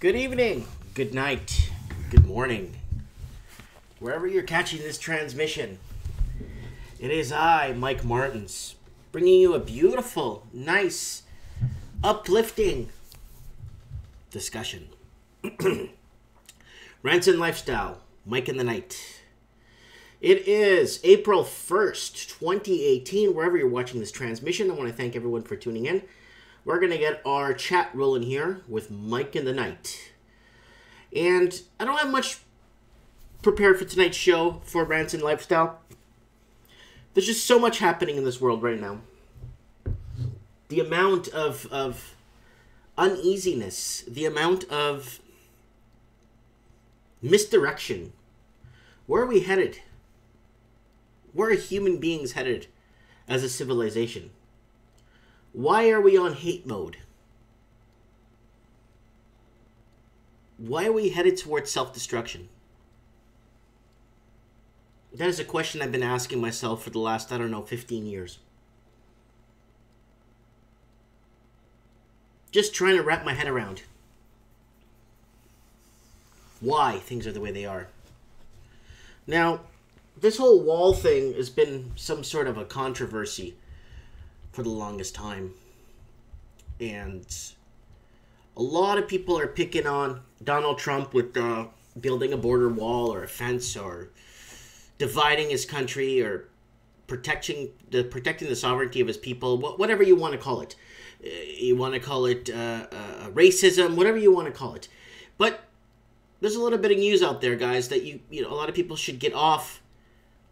Good evening, good night, good morning, wherever you're catching this transmission. It is I, Mike Martins, bringing you a beautiful, nice, uplifting discussion. Rants and Lifestyle, Mike in the Night. It is April 1st, 2018, wherever you're watching this transmission. I want to thank everyone for tuning in. We're going to get our chat rolling here with Mike in the Night. And I don't have much prepared for tonight's show for Rants and Lifestyle. There's just so much happening in this world right now. The amount of uneasiness, the amount of misdirection. Where are we headed? Where are human beings headed as a civilization? Why are we on hate mode? Why are we headed towards self-destruction? That is a question I've been asking myself for the last, 15 years. Just trying to wrap my head around why things are the way they are. Now, this whole wall thing has been some sort of a controversy for the longest time. And a lot of people are picking on Donald Trump with building a border wall or a fence or dividing his country or protecting the sovereignty of his people, whatever you want to call it. You want to call it racism, whatever you want to call it. But there's a little bit of news out there, guys, that a lot of people should get off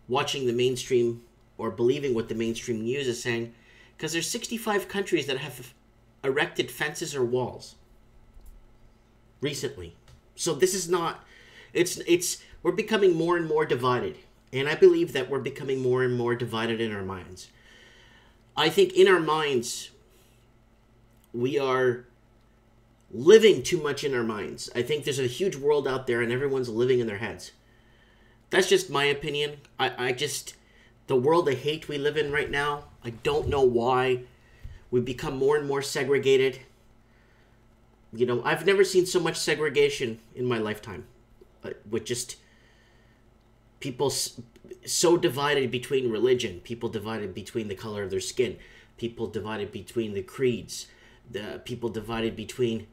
watching the mainstream or believing what the mainstream news is saying, because there's 65 countries that have erected fences or walls recently. So this is not, we're becoming more and more divided. And I believe that we're becoming more and more divided in our minds. I think in our minds, we are living too much in our minds. I think there's a huge world out there and everyone's living in their heads. That's just my opinion. The world of hate we live in right now, I don't know why we become more and more segregated. I've never seen so much segregation in my lifetime. With just people so divided between religion, people divided between the color of their skin, people divided between the creeds, the people divided between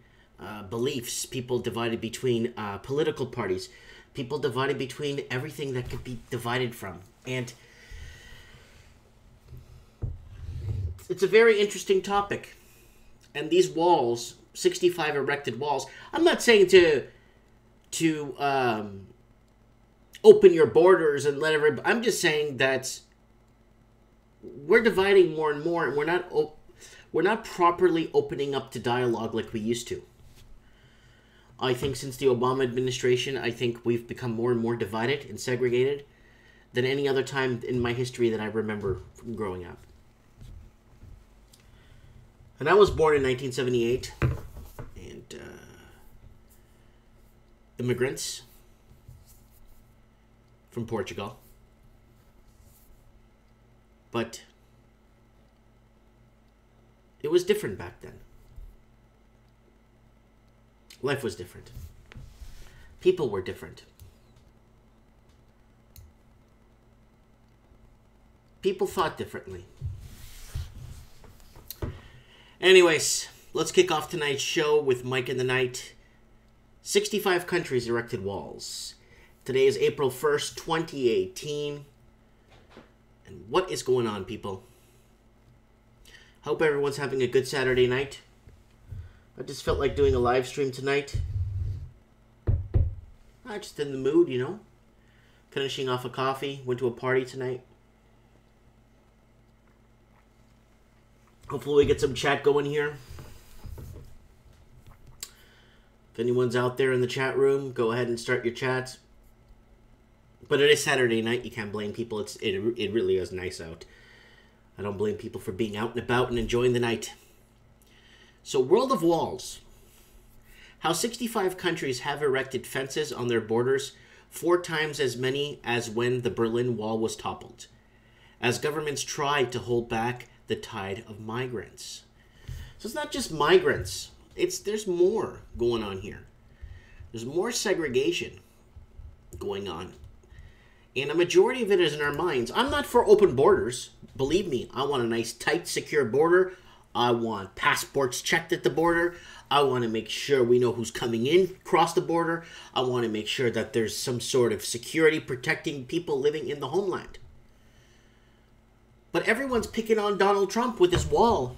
beliefs, people divided between political parties, people divided between everything that could be divided from. And it's a very interesting topic. And these walls, 65 erected walls, I'm not saying to open your borders and let everybody, I'm just saying that we're dividing more and more, and we're not properly opening up to dialogue like we used to. I think since the Obama administration, I think we've become more and more divided and segregated than any other time in my history that I remember from growing up. And I was born in 1978, and immigrants from Portugal. But it was different back then. Life was different. People were different. People thought differently. Anyways, let's kick off tonight's show with Mike in the Night. 65 countries erected walls. Today is April 1st, 2018. And what is going on, people? Hope everyone's having a good Saturday night. I just felt like doing a live stream tonight. I'm just in the mood, Finishing off a coffee. Went to a party tonight. Hopefully we get some chat going here. If anyone's out there in the chat room, go ahead and start your chats. But it is Saturday night. You can't blame people. It really is nice out. I don't blame people for being out and about and enjoying the night. So, World of Walls. How 65 countries have erected fences on their borders, 4 times as many as when the Berlin Wall was toppled, as governments tried to hold back the tide of migrants. So it's not just migrants. There's more going on here. There's more segregation going on. And a majority of it is in our minds. I'm not for open borders. Believe me, I want a nice, tight, secure border. I want passports checked at the border. I want to make sure we know who's coming in across the border. I want to make sure that there's some sort of security protecting people living in the homeland. But everyone's picking on Donald Trump with his wall.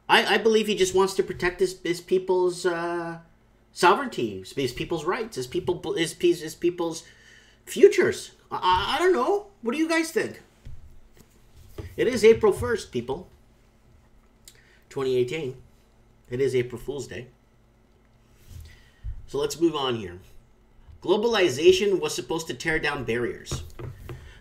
I believe he just wants to protect his people's sovereignty, his people's rights, his people's futures. I don't know. What do you guys think? It is April 1st, people. 2018. It is April Fool's Day. So let's move on here. Globalization was supposed to tear down barriers.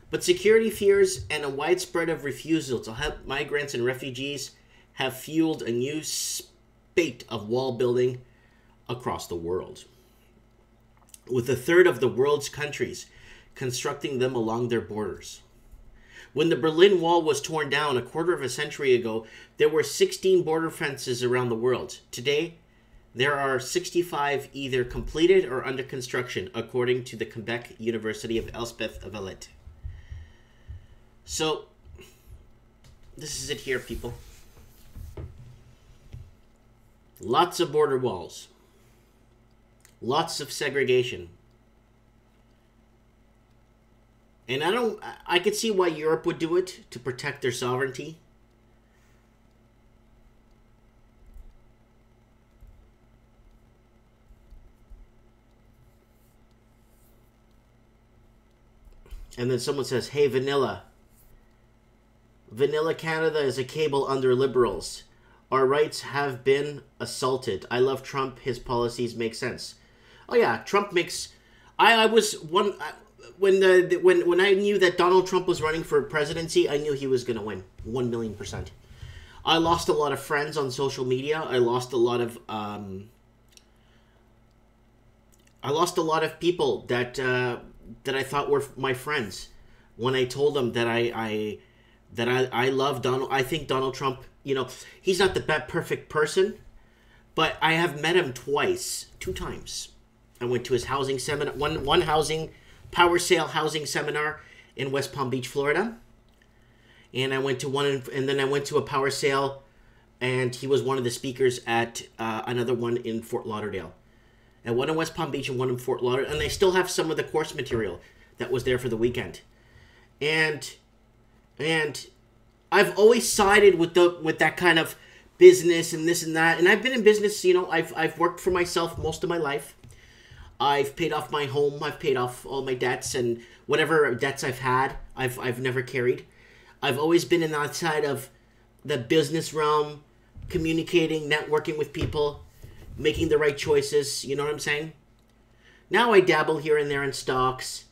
But security fears and a widespread of refusal to help migrants and refugees have fueled a new spate of wall building across the world, with a third of the world's countries constructing them along their borders. When the Berlin Wall was torn down a quarter of a century ago, there were 16 border fences around the world. Today, there are 65 either completed or under construction, according to the Quebec University of Elspeth Valette. So, this is it here, people. Lots of border walls. Lots of segregation. And I could see why Europe would do it, to protect their sovereignty. And then someone says, hey, Vanilla Canada is a cable under liberals. Our rights have been assaulted. I love Trump. His policies make sense. Oh yeah, Trump makes... I was one... When I knew that Donald Trump was running for presidency, I knew he was going to win. 1,000,000%. I lost a lot of friends on social media. I lost a lot of... people that I thought were my friends when I told them that I love Donald. I think Donald Trump, he's not the perfect person, but I have met him two times. I went to his housing seminar, one housing power sale housing seminar in West Palm Beach, Florida, and I went to and then I went to a power sale, and he was one of the speakers at another one in Fort Lauderdale. And one in West Palm Beach and one in Fort Lauderdale. And I still have some of the course material that was there for the weekend. And I've always sided with that kind of business and this and that. And I've been in business, I've worked for myself most of my life. I've paid off my home. I've paid off all my debts, and whatever debts I've had, I've never carried. I've always been in that side of the business realm, communicating, networking with people, making the right choices, you know what I'm saying? Now I dabble here and there in stocks.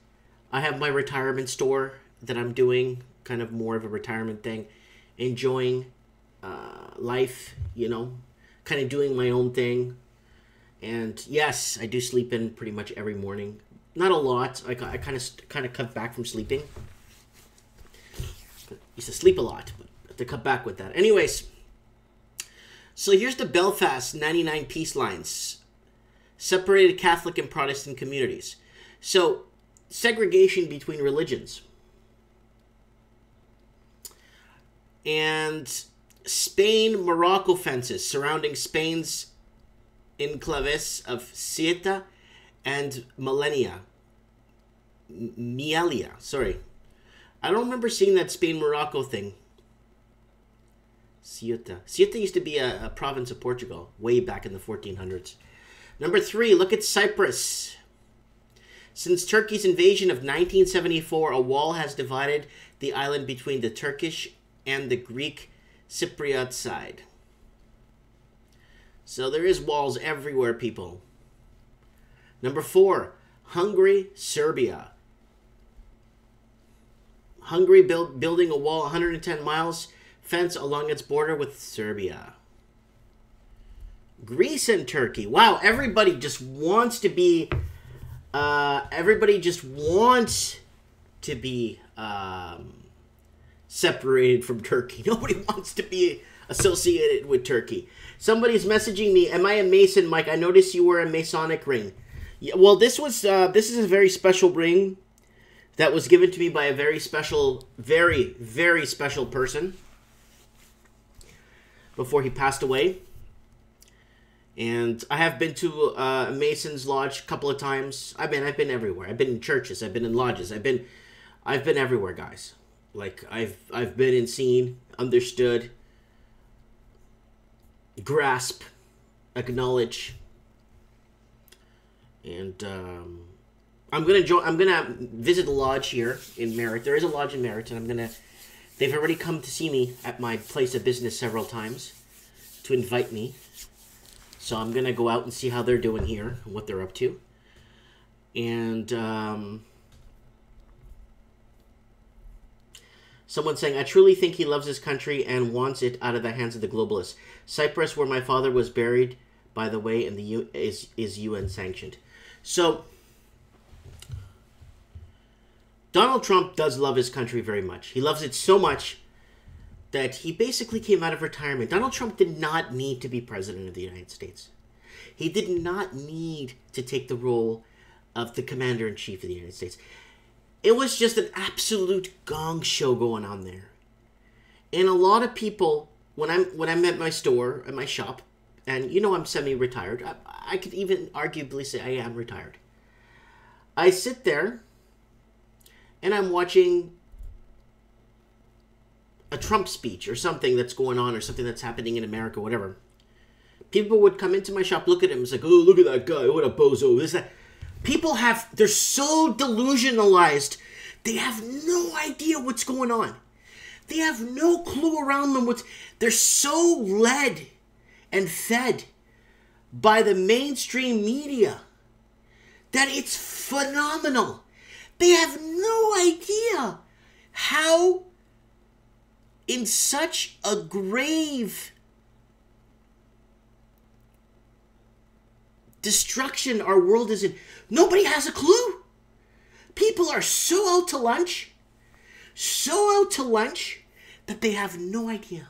I have my retirement store that I'm doing, kind of more of a retirement thing. Enjoying life, kind of doing my own thing. And yes, I do sleep in pretty much every morning. Not a lot. I kind of cut back from sleeping. I used to sleep a lot, but I have to cut back with that. Anyways, so here's the Belfast 99 peace lines. Separated Catholic and Protestant communities. So, segregation between religions. And Spain-Morocco fences surrounding Spain's enclaves of Ceuta and Melilla. Sorry. I don't remember seeing that Spain-Morocco thing. Ceuta used to be a province of Portugal way back in the 1400s. Number 3, look at Cyprus. Since Turkey's invasion of 1974, a wall has divided the island between the Turkish and the Greek Cypriot side. So there is walls everywhere, people. Number 4, Hungary, Serbia. Hungary building a wall 110 miles fence along its border with Serbia. Greece and Turkey. Wow, everybody just wants to be separated from Turkey. Nobody wants to be associated with Turkey. Somebody's messaging me. Am I a Mason, Mike? I noticed you wear a Masonic ring. Yeah, well, this is a very special ring that was given to me by a very special, very, very special person before he passed away. And I have been to a Mason's lodge a couple of times. I've been everywhere. I've been in churches. I've been in lodges. I've been everywhere, guys. Like I've been and seen, understood, grasp, acknowledge, and I'm gonna visit the lodge here in Merritt. There is a lodge in Merritt, and they've already come to see me at my place of business several times to invite me. So I'm gonna go out and see how they're doing here, what they're up to, and someone saying, I truly think he loves his country and wants it out of the hands of the globalists. Cyprus, where my father was buried, by the way, and is UN sanctioned. So Donald Trump does love his country very much. He loves it so much that he basically came out of retirement. Donald Trump did not need to be president of the United States. He did not need to take the role of the commander-in-chief of the United States. It was just an absolute gong show going on there. And a lot of people, when I'm at my store, at my shop, and you know I'm semi-retired, I could even arguably say I am retired. I sit there and I'm watching a Trump speech or something that's going on or something that's happening in America, whatever. People would come into my shop, look at him, it's like, oh, look at that guy, what a bozo, this, that. People they're so delusionalized, they have no idea what's going on. They have no clue around them. They're so led and fed by the mainstream media that it's phenomenal. They have no idea how in such a grave destruction our world is in. Nobody has a clue. People are so out to lunch that they have no idea.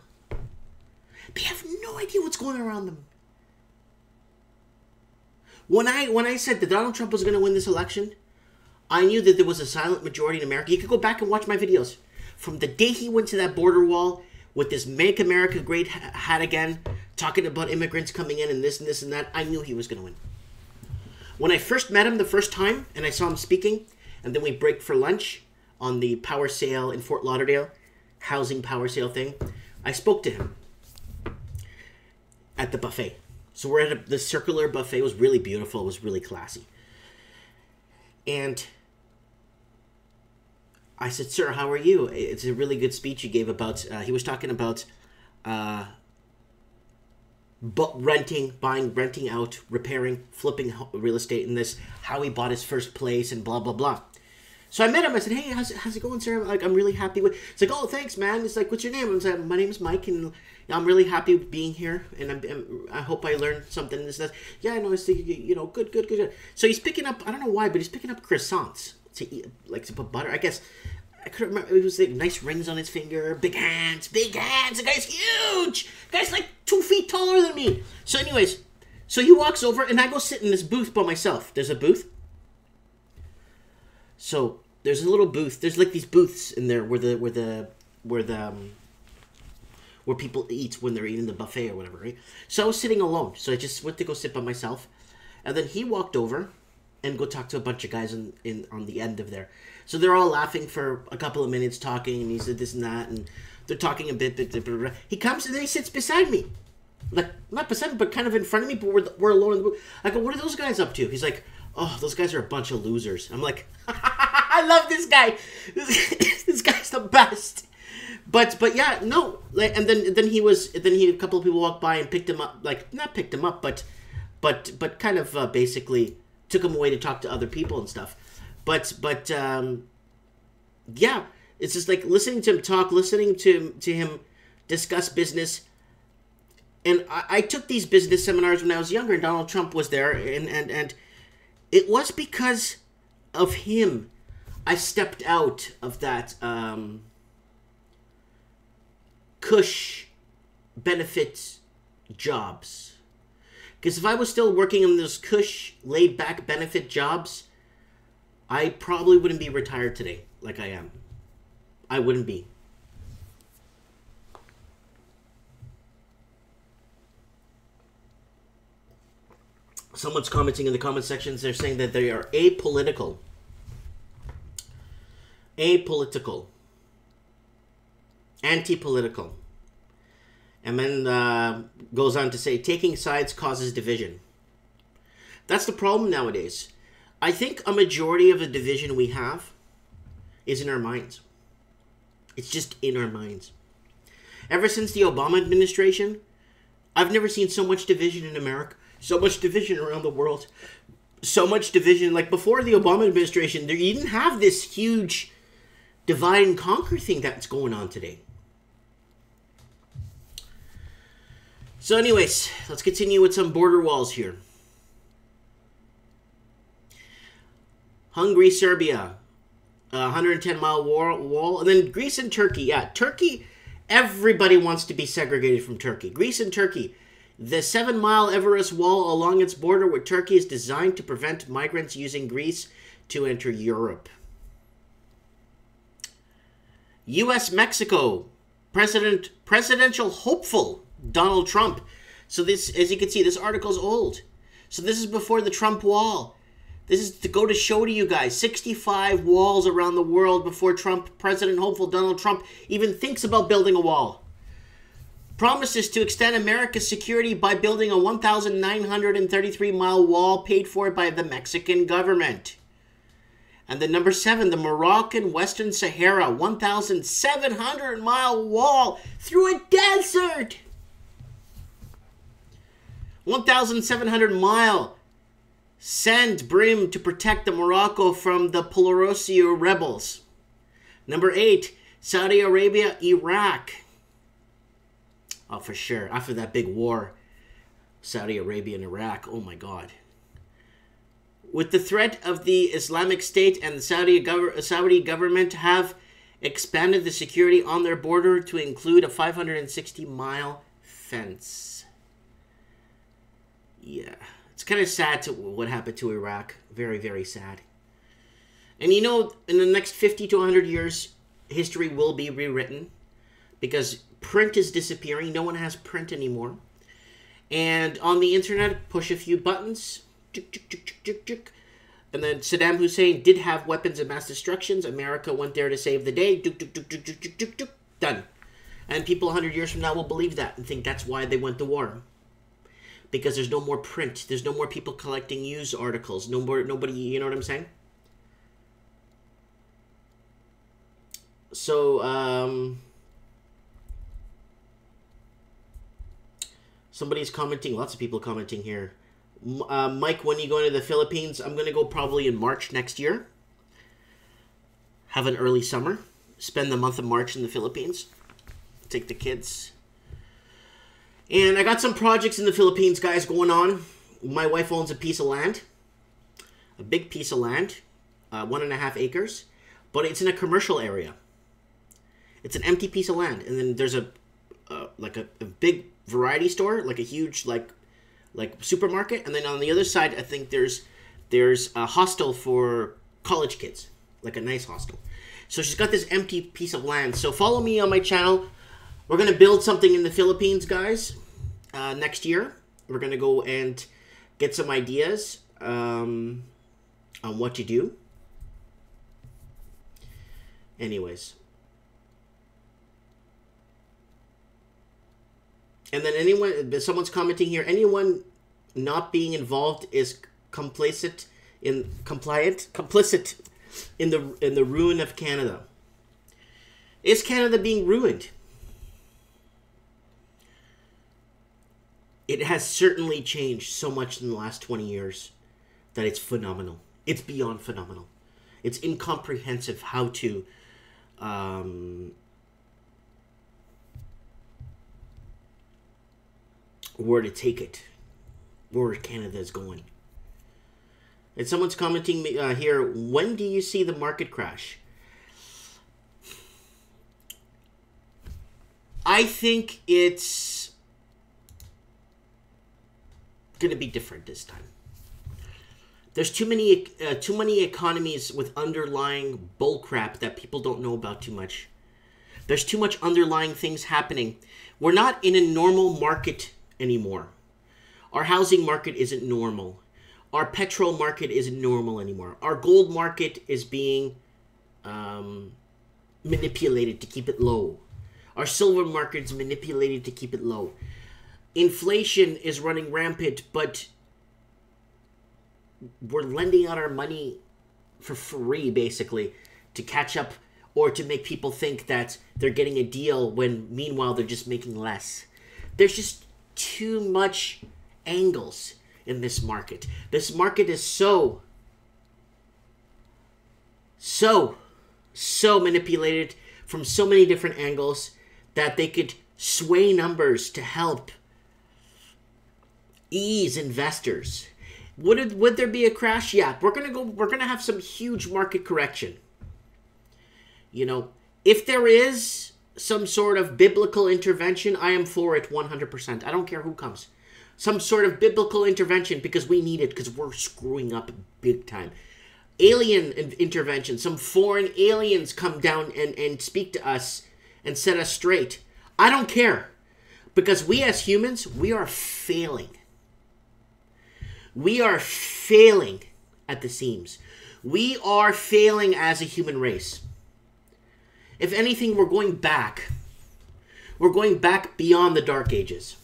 They have no idea what's going on around them. When I said that Donald Trump was going to win this election, I knew that there was a silent majority in America. You could go back and watch my videos. From the day he went to that border wall with this Make America Great hat again, talking about immigrants coming in and this and that, I knew he was going to win. When I first met him the first time and I saw him speaking, and then we break for lunch on the power sale in Fort Lauderdale, housing power sale thing, I spoke to him at the buffet. So we're at the circular buffet. It was really beautiful. It was really classy. And I said, sir, how are you? It's a really good speech you gave about, he was talking about renting out, repairing, flipping real estate, and this, how he bought his first place and blah, blah, blah. So I met him. I said, hey, how's it going, sir? Like, I'm really happy with... It's like, oh, thanks, man. It's like, what's your name? I was like, my name is Mike, and I'm really happy with being here, and I hope I learned something. This, that. Yeah, I know. It's, you know, good. So he's picking up, I don't know why, but he's picking up croissants to eat, like to put butter. I guess, I couldn't remember. It was like nice rings on his finger, big hands. The guy's huge. The guy's like 2 feet taller than me. So anyways, so he walks over, and I go sit in this booth by myself. There's a booth. So there's a little booth. There's like these booths in there where people eat when they're eating the buffet or whatever, right? So I was sitting alone. So I just went to go sit by myself, and then he walked over and go talk to a bunch of guys on the end of there. So they're all laughing for a couple of minutes, talking, and he said this and that, and they're talking a bit. He comes and then he sits beside me, like not beside me, but kind of in front of me. But we're alone in the booth. I go, what are those guys up to? He's like, oh, those guys are a bunch of losers. I'm like, I love this guy. This guy's the best. But yeah, no. Like, and then a couple of people walked by and picked him up. Like, not picked him up, but kind of basically took him away to talk to other people and stuff. But yeah, it's just like listening to him talk, listening to him discuss business. And I took these business seminars when I was younger, and Donald Trump was there, and it was because of him I stepped out of that cush benefit jobs. Because if I was still working in those cush, laid-back benefit jobs, I probably wouldn't be retired today like I am. I wouldn't be. Someone's commenting in the comment sections. They're saying that they are apolitical. Apolitical. Anti-political. And then goes on to say, taking sides causes division. That's the problem nowadays. I think a majority of the division we have is in our minds. It's just in our minds. Ever since the Obama administration, I've never seen so much division in America. So much division around the world. So much division. Like before the Obama administration, you didn't have this huge divide and conquer thing that's going on today. So anyways, let's continue with some border walls here. Hungary, Serbia, 110-mile wall. And then Greece and Turkey. Yeah, Turkey, everybody wants to be segregated from Turkey. Greece and Turkey. The 7-mile Everest wall along its border with Turkey is designed to prevent migrants using Greece to enter Europe. U.S.-Mexico. Presidential hopeful Donald Trump. So this, as you can see, this article's old. So this is before the Trump wall. This is to go to show to you guys 65 walls around the world before President hopeful Donald Trump even thinks about building a wall. Promises to extend America's security by building a 1,933-mile wall paid for by the Mexican government. And then number 7, the Moroccan Western Sahara, 1,700-mile wall through a desert. 1,700-mile sand brim to protect the Morocco from the Polisario rebels. Number 8, Saudi Arabia, Iraq. Oh, for sure. After that big war, Saudi Arabia and Iraq. Oh, my God. With the threat of the Islamic State and the Saudi government have expanded the security on their border to include a 560-mile fence. Yeah. It's kind of sad to what happened to Iraq. Very, very sad. And you know, in the next 50 to 100 years, history will be rewritten because print is disappearing. No one has print anymore. And on the internet, push a few buttons. And then Saddam Hussein did have weapons of mass destruction. America went there to save the day. Done. And people 100 years from now will believe that and think that's why they went to war. Because there's no more print. There's no more people collecting news articles. No more, nobody, you know what I'm saying? So, somebody's commenting. Lots of people commenting here. Mike, when are you going to the Philippines? I'm going to go probably in March next year. Have an early summer. Spend the month of March in the Philippines. Take the kids. And I got some projects in the Philippines, guys, going on. My wife owns a piece of land. A big piece of land. 1.5 acres. But it's in a commercial area. It's an empty piece of land. And then there's a big variety store. Like a huge, like supermarket. And then on the other side, I think there's a hostel for college kids. Like a nice hostel. So she's got this empty piece of land. So follow me on my channel. We're going to build something in the Philippines, guys, next year. We're going to go and get some ideas on what to do. Anyways. And then someone's commenting here, anyone not being involved is complicit in the ruin of Canada. Is Canada being ruined? It has certainly changed so much in the last 20 years that it's phenomenal. It's beyond phenomenal. It's incomprehensible how to where to take it, where Canada is going. And someone's commenting here, when do you see the market crash? I think it's going to be different this time. There's too many economies with underlying bullcrap that people don't know about too much. There's too much underlying things happening. We're not in a normal market anymore. Our housing market isn't normal. Our petrol market isn't normal anymore. Our gold market is being manipulated to keep it low. Our silver market is manipulated to keep it low. Inflation is running rampant, but we're lending out our money for free, basically, to catch up or to make people think that they're getting a deal when meanwhile they're just making less. There's just too much angles in this market. This market is so manipulated from so many different angles that they could sway numbers to help ease investors. Would there be a crash? Yeah, we're gonna have some huge market correction. You know, if there is some sort of biblical intervention, I am for it 100%. I don't care who comes. Some sort of biblical intervention, because we need it, because we're screwing up big time. Alien intervention, some foreign aliens come down and speak to us and set us straight. I don't care, because we as humans, we are failing. We are failing at the seams. We are failing as a human race. If anything, we're going back. We're going back beyond the Dark Ages.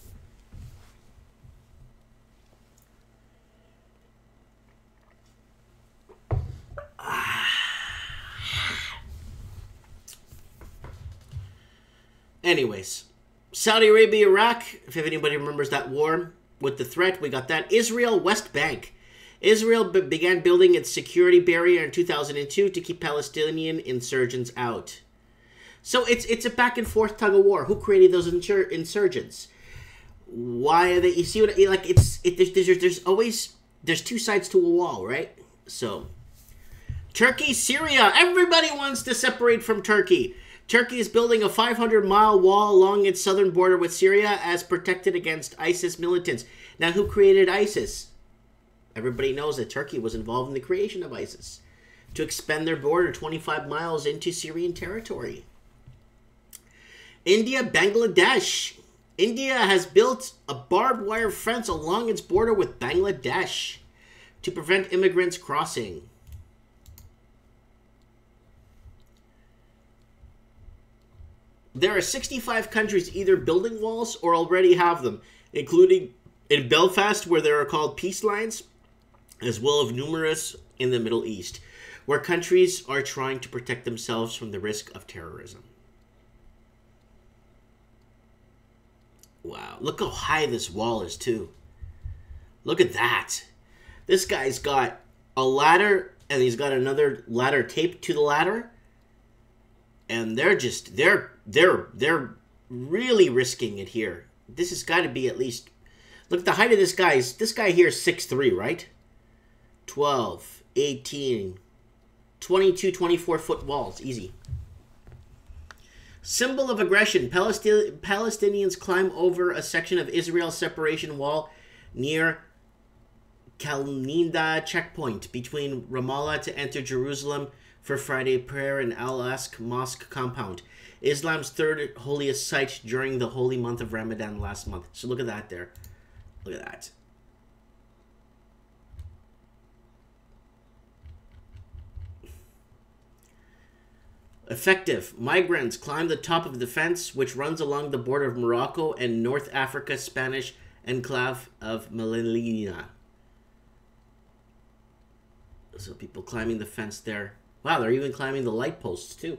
Anyways, Saudi Arabia, Iraq, if anybody remembers that war with the threat, we got that. Israel, West Bank. Israel began building its security barrier in 2002 to keep Palestinian insurgents out. So it's a back and forth tug of war. Who created those insurgents? Why are they? You see what like there's two sides to a wall, right? So Turkey, Syria. Everybody wants to separate from Turkey. Turkey is building a 500-mile wall along its southern border with Syria as protected against ISIS militants. Now, who created ISIS? Everybody knows that Turkey was involved in the creation of ISIS to expand their border 25 miles into Syrian territory. India, Bangladesh. India has built a barbed wire fence along its border with Bangladesh to prevent immigrants crossing. There are 65 countries either building walls or already have them, including in Belfast, where there are called peace lines, as well as numerous in the Middle East, where countries are trying to protect themselves from the risk of terrorism. Wow, look how high this wall is, too. Look at that. This guy's got a ladder, and he's got another ladder taped to the ladder. And they're really risking it here. This has got to be at least, look at the height of this guy. This guy here is 6'3", right? 12, 18, 22, 24-foot walls. Easy. Symbol of aggression. Palestinians climb over a section of Israel's separation wall near Kalninda checkpoint between Ramallah to enter Jerusalem for Friday prayer in Al-Aqsa Mosque compound, Islam's third holiest site during the holy month of Ramadan last month. So look at that there. Look at that. Effective. Migrants climb the top of the fence, which runs along the border of Morocco and North Africa's Spanish enclave of Melilla. So people climbing the fence there. Wow, they're even climbing the light posts, too.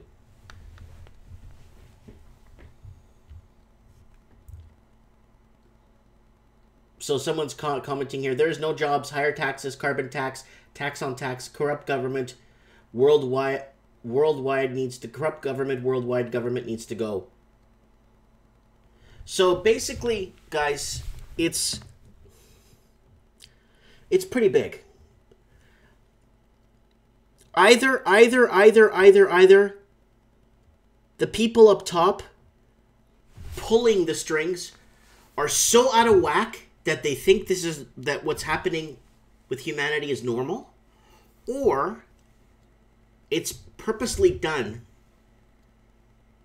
So someone's commenting here, there is no jobs, higher taxes, carbon tax, tax on tax, corrupt government, worldwide needs to, corrupt government, worldwide government needs to go. So basically, guys, it's pretty big. Either the people up top pulling the strings are so out of whack that they think that what's happening with humanity is normal, or it's purposely done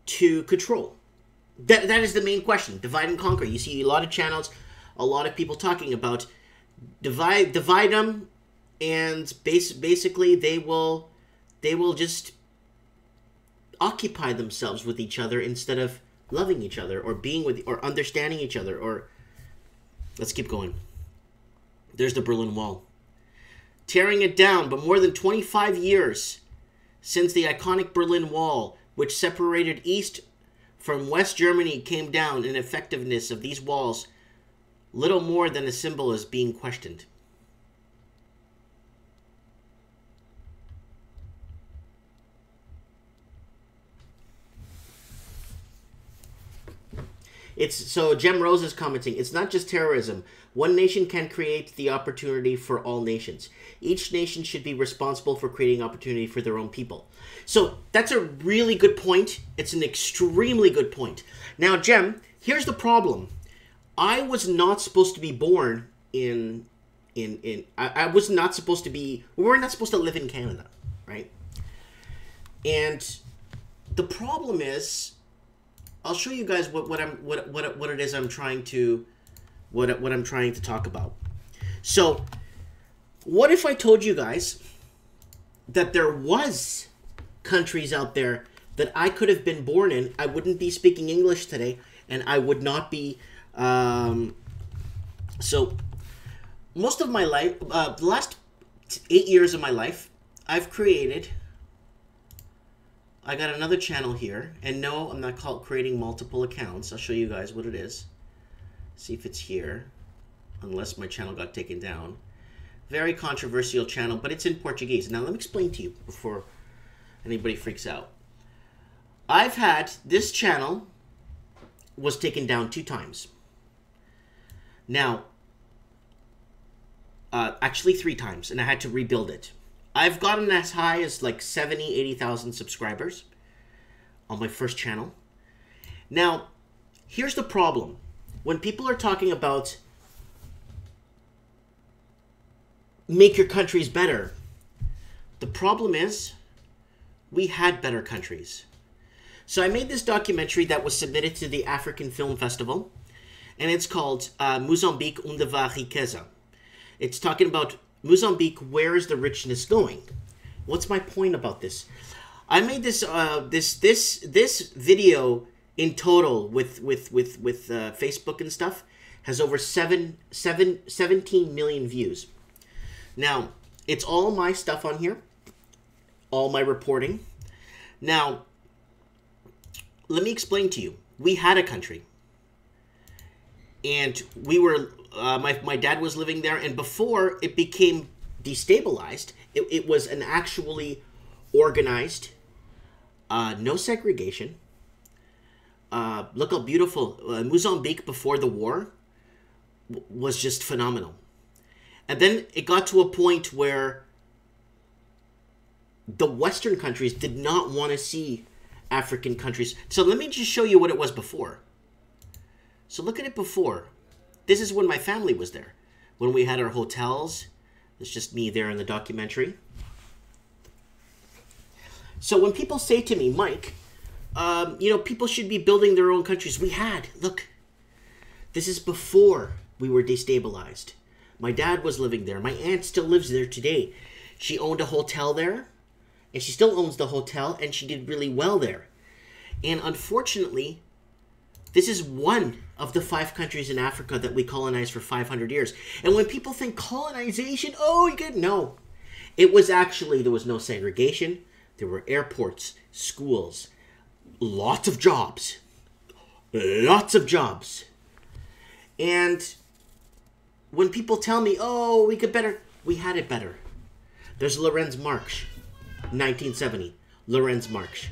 to control. That is the main question. Divide and conquer. You see a lot of channels, a lot of people talking about divide them, and basically they will just occupy themselves with each other instead of loving each other or being with or understanding each other. Or let's keep going. There's the Berlin Wall. Tearing it down, but more than 25 years since the iconic Berlin Wall, which separated East from West Germany, came down, in effectiveness of these walls, little more than a symbol, is being questioned. So Jem Rose is commenting, it's not just terrorism. One nation can create the opportunity for all nations. Each nation should be responsible for creating opportunity for their own people. So that's a really good point. It's an extremely good point. Now, Jem, here's the problem. I was not supposed to be born I was not supposed to be, we were not supposed to live in Canada, right? And the problem is, I'll show you guys what it is I'm trying to talk about. So, what if I told you guys that there was countries out there that I could have been born in? I wouldn't be speaking English today, and I would not be. So, most of my life, the last 8 years of my life, I've created. I got another channel here, and no, I'm not creating multiple accounts. I'll show you guys what it is. See if it's here, unless my channel got taken down. Very controversial channel, but it's in Portuguese. Now let me explain to you before anybody freaks out. I've had this channel was taken down 2 times. Now, actually 3 times, and I had to rebuild it. I've gotten as high as like 70,000, 80,000 subscribers on my first channel. Now, here's the problem. When people are talking about make your countries better, the problem is we had better countries. So I made this documentary that was submitted to the African Film Festival, and it's called Mozambique onde vai riqueza. It's talking about Mozambique, where is the richness going? What's my point about this? I made this this video in total with Facebook and stuff has over 17 million views. Now, it's all my stuff on here, all my reporting. Now, let me explain to you. We had a country, and we were. My dad was living there, and before it became destabilized, it was an actually organized, no segregation. Look how beautiful Mozambique before the war was just phenomenal. And then it got to a point where the Western countries did not want to see African countries. So let me just show you what it was before. So look at it before. This is when my family was there. When we had our hotels. It's just me there in the documentary. So when people say to me, Mike, you know, people should be building their own countries. We had. Look. This is before we were destabilized. My dad was living there. My aunt still lives there today. She owned a hotel there. And she still owns the hotel. And she did really well there. And unfortunately, this is one of the 5 countries in Africa that we colonized for 500 years. And when people think colonization, oh, you get no. It was actually, there was no segregation. There were airports, schools, lots of jobs. Lots of jobs. And when people tell me, oh, we could better, we had it better. There's Lorenz Marx, 1970. Lorenz Marx.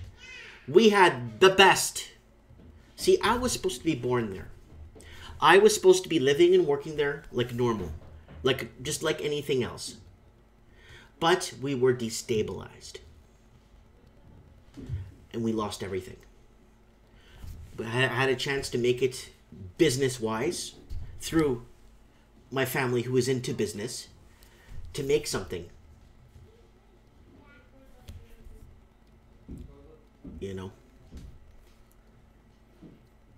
We had the best. See, I was supposed to be born there. I was supposed to be living and working there like normal. Just like anything else. But we were destabilized. And we lost everything. But I had a chance to make it business-wise through my family who was into business to make something. You know?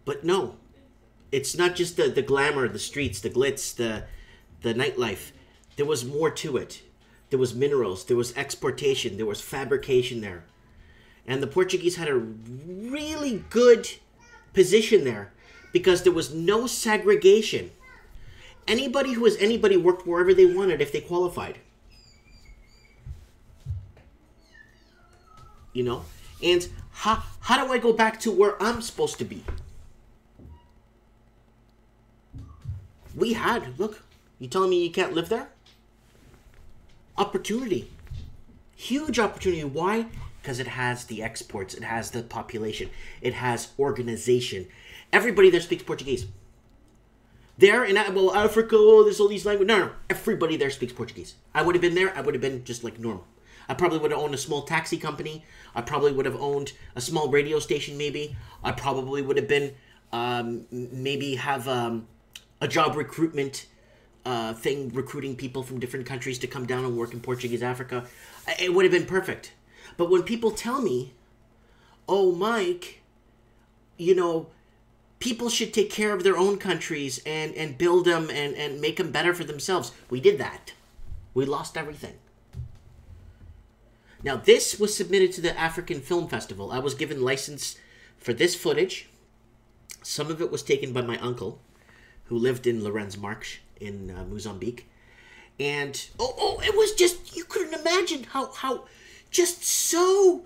But no, it's not just the glamour, the streets, the glitz, the nightlife. There was more to it. There was minerals, there was exportation, there was fabrication there. And the Portuguese had a really good position there because there was no segregation. Anybody who was anybody worked wherever they wanted if they qualified. You know? And how do I go back to where I'm supposed to be? We had, look, you telling me you can't live there? Opportunity. Huge opportunity. Why? Because it has the exports. It has the population. It has organization. Everybody there speaks Portuguese. There in Africa, oh, there's all these languages. No. Everybody there speaks Portuguese. I would have been there. I would have been just like normal. I probably would have owned a small taxi company. I probably would have owned a small radio station maybe. I probably would have been, maybe have a job recruitment thing, recruiting people from different countries to come down and work in Portuguese Africa. It would have been perfect. But when people tell me, oh, Mike, you know, people should take care of their own countries and build them and make them better for themselves. We did that. We lost everything. Now, this was submitted to the African Film Festival. I was given license for this footage. Some of it was taken by my uncle, who lived in Lorenz Marques in Mozambique. And, it was just, you couldn't imagine how just so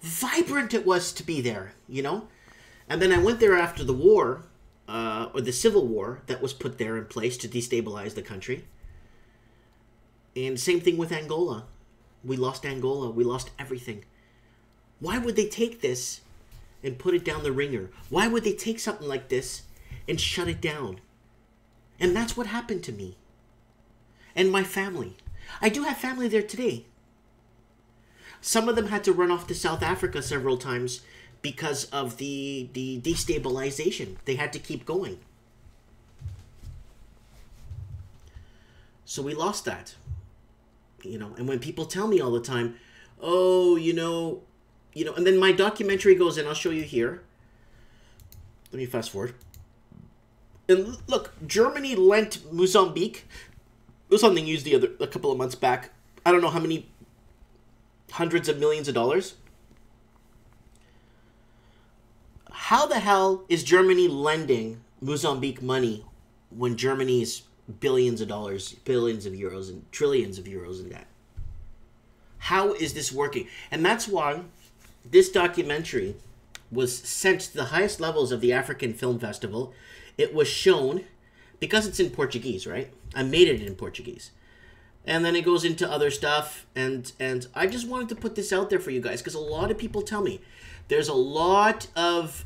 vibrant it was to be there, you know? And then I went there after the war, or the civil war that was put there in place to destabilize the country. And same thing with Angola. We lost Angola. We lost everything. Why would they take this and put it down the ringer? Why would they take something like this and shut it down? And that's what happened to me. And my family. I do have family there today. Some of them had to run off to South Africa several times because of the destabilization. They had to keep going. So we lost that. You know, and when people tell me all the time, oh, you know, and then my documentary goes in, I'll show you here. Let me fast forward. And look, Germany lent Mozambique. It was something used a couple of months back. I don't know how many hundreds of millions of dollars. How the hell is Germany lending Mozambique money when Germany's billions of dollars, billions of euros, and trillions of euros in debt? How is this working? And that's why this documentary was sent to the highest levels of the African Film Festival. It was shown, because it's in Portuguese, right? I made it in Portuguese. And then it goes into other stuff. And I just wanted to put this out there for you guys, because a lot of people tell me there's a lot of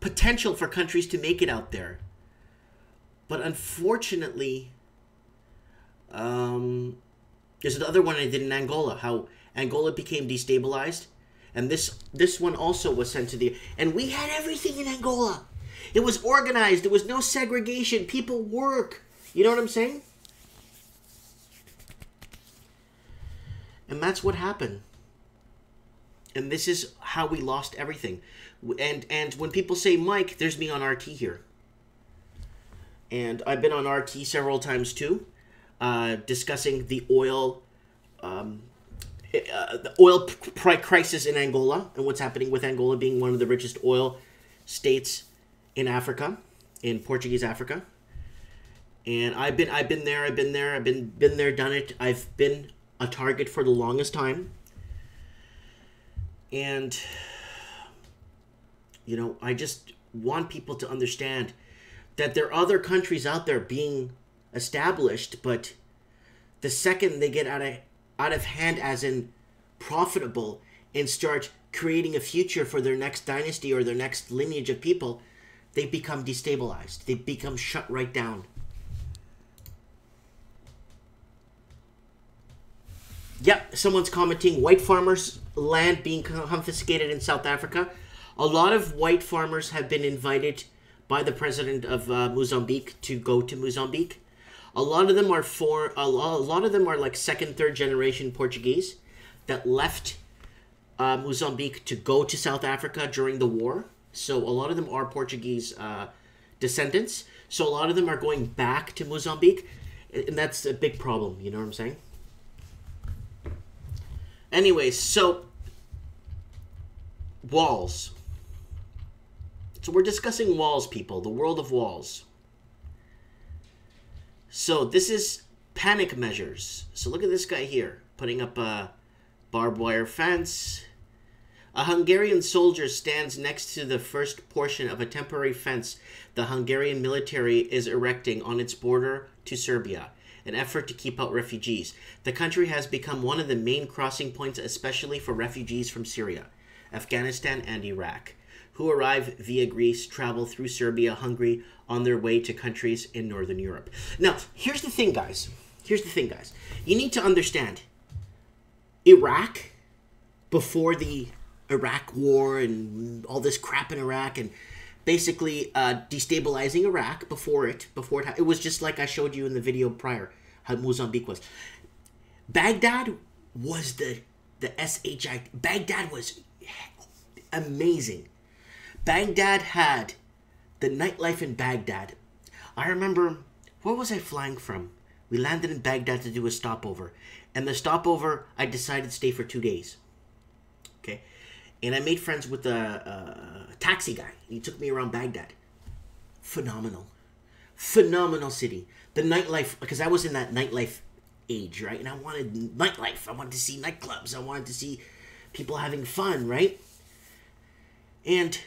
potential for countries to make it out there. But unfortunately, there's another one I did in Angola, how Angola became destabilized. And this one also was sent to the... And we had everything in Angola. It was organized. There was no segregation. People work. You know what I'm saying? And that's what happened. And this is how we lost everything. And when people say, Mike, there's me on RT here. And I've been on RT several times too, discussing the oil crisis in Angola and what's happening with Angola being one of the richest oil states in Africa, in Portuguese Africa. And I've been there, done it. I've been a target for the longest time. And, you know, I just want people to understand that there are other countries out there being established, but the second they get out of hand, as in profitable, and start creating a future for their next dynasty or their next lineage of people, they become destabilized. They become shut right down. Yep, someone's commenting, white farmers' land being confiscated in South Africa. A lot of white farmers have been invited by the president of Mozambique to go to Mozambique. A lot of them are like second, third generation Portuguese that left Mozambique to go to South Africa during the war. So a lot of them are Portuguese descendants. So a lot of them are going back to Mozambique, and that's a big problem. You know what I'm saying? Anyways, so walls. So we're discussing walls, people. The world of walls. So this is panic measures. So look at this guy here, putting up a barbed wire fence. A Hungarian soldier stands next to the first portion of a temporary fence the Hungarian military is erecting on its border to Serbia, an effort to keep out refugees. The country has become one of the main crossing points, especially for refugees from Syria, Afghanistan, and Iraq, who arrive via Greece, travel through Serbia, Hungary, on their way to countries in Northern Europe. Now, here's the thing, guys. You need to understand, Iraq, before the Iraq war and all this crap in Iraq, and basically destabilizing Iraq it was just like I showed you in the video prior, how Mozambique was. Baghdad was the SHI. Baghdad was amazing. Baghdad had the nightlife in Baghdad. I remember, where was I flying from? We landed in Baghdad to do a stopover. And the stopover, I decided to stay for 2 days. Okay? And I made friends with a taxi guy. He took me around Baghdad. Phenomenal. Phenomenal city. The nightlife, because I was in that nightlife age, right? And I wanted nightlife. I wanted to see nightclubs. I wanted to see people having fun, right? And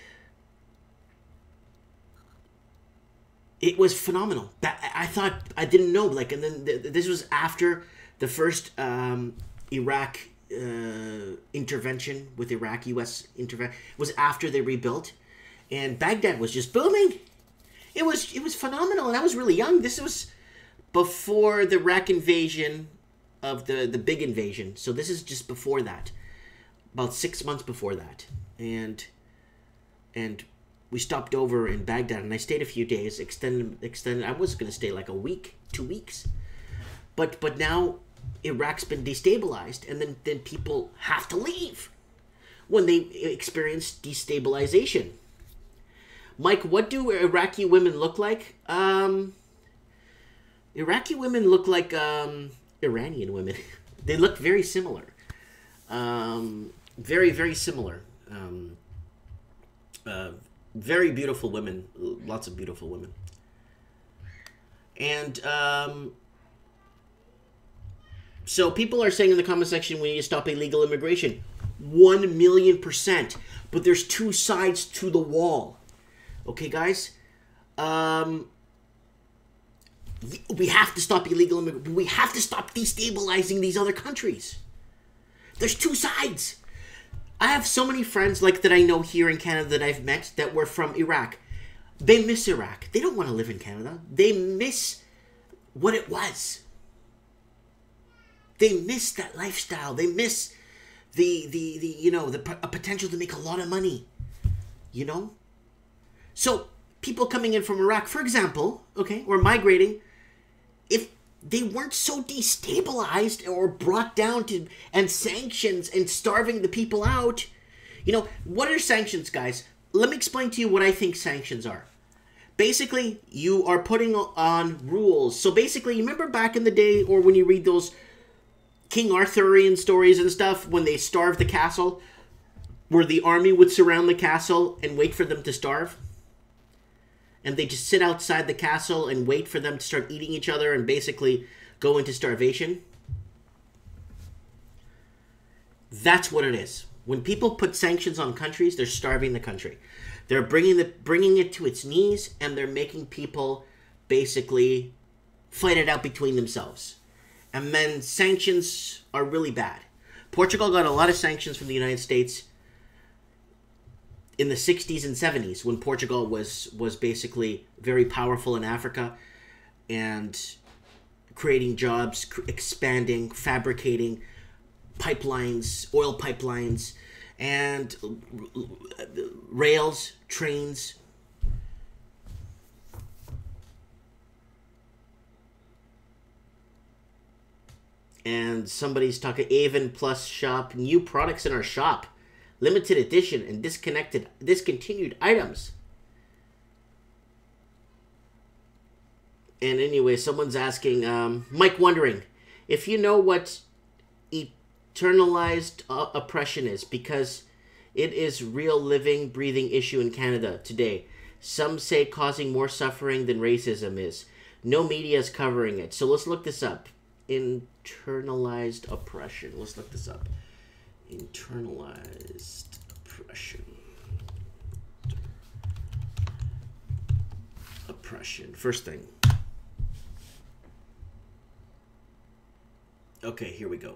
it was phenomenal. I thought, I didn't know, like, and then this was after the first Iraq intervention with Iraq, U.S. intervention. It was after they rebuilt, and Baghdad was just booming. It was phenomenal, and I was really young. This was before the Iraq invasion of the big invasion. So this is just before that, about 6 months before that, and we stopped over in Baghdad, and I stayed a few days, extended. I was going to stay like a week, 2 weeks. But now Iraq's been destabilized, and then people have to leave when they experience destabilization. Mike, what do Iraqi women look like? Iraqi women look like Iranian women. They look very similar. Very, very similar. Very beautiful women. Lots of beautiful women. And so people are saying in the comment section, we need to stop illegal immigration. 1,000,000%. But there's two sides to the wall. Okay, guys? We have to stop illegal immigration. We have to stop destabilizing these other countries. There's two sides. I have so many friends like that I know here in Canada that I've met that were from Iraq. They miss Iraq. They don't want to live in Canada. They miss what it was. They miss that lifestyle. They miss the potential to make a lot of money. You know? So people coming in from Iraq, for example, okay, or migrating, if they weren't so destabilized or brought down to, and sanctions and starving the people out. You know, what are sanctions, guys? Let me explain to you what I think sanctions are. Basically, you are putting on rules. So basically, you remember back in the day, or when you read those King Arthurian stories and stuff, when they starved the castle, where the army would surround the castle and wait for them to starve? And they just sit outside the castle and wait for them to start eating each other and basically go into starvation. That's what it is. When people put sanctions on countries, they're starving the country. They're bringing it to its knees, and they're making people basically fight it out between themselves. And then sanctions are really bad. Portugal got a lot of sanctions from the United States in the 60s and 70s, when Portugal was basically very powerful in Africa and creating jobs, expanding, fabricating pipelines, oil pipelines, and rails, trains, And somebody's talking Avon Plus shop, new products in our shop, limited edition and discontinued items. And anyway, someone's asking, Mike wondering if you know what internalized oppression is, because it is real living, breathing issue in Canada today. Some say causing more suffering than racism is. No media is covering it. So let's look this up. Internalized oppression. Let's look this up. Internalized oppression. Oppression. First thing. Okay, here we go.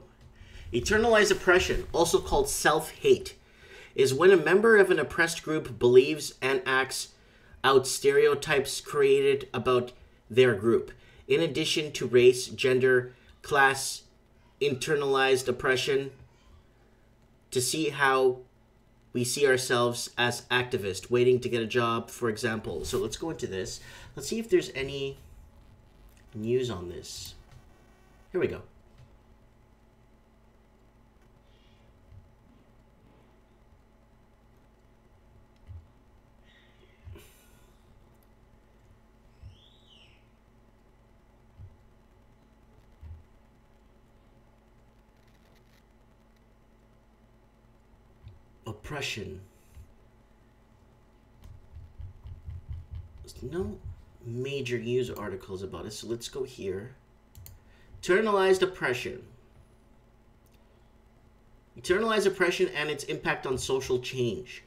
Internalized oppression, also called self-hate, is when a member of an oppressed group believes and acts out stereotypes created about their group. In addition to race, gender, class, internalized oppression, to see how we see ourselves as activists waiting to get a job, for example. So let's go into this. Let's see if there's any news on this. Here we go. Oppression. There's no major news articles about it, so let's go here. Internalized oppression. Internalized oppression and its impact on social change.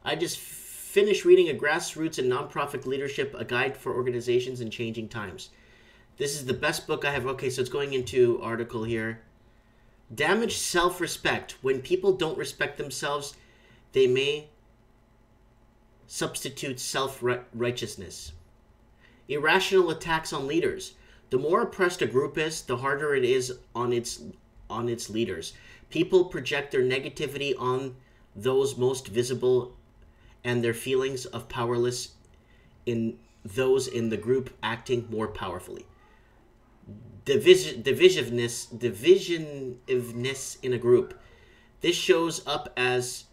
I just finished reading A Grassroots and Nonprofit Leadership, a guide for organizations in changing times. This is the best book I have. Okay, so it's going into article here. Damaged self-respect. When people don't respect themselves, they may substitute self-righteousness. Irrational attacks on leaders. The more oppressed a group is, the harder it is on its leaders. People project their negativity on those most visible, and their feelings of powerless in those in the group acting more powerfully. Divisiveness in a group. This shows up as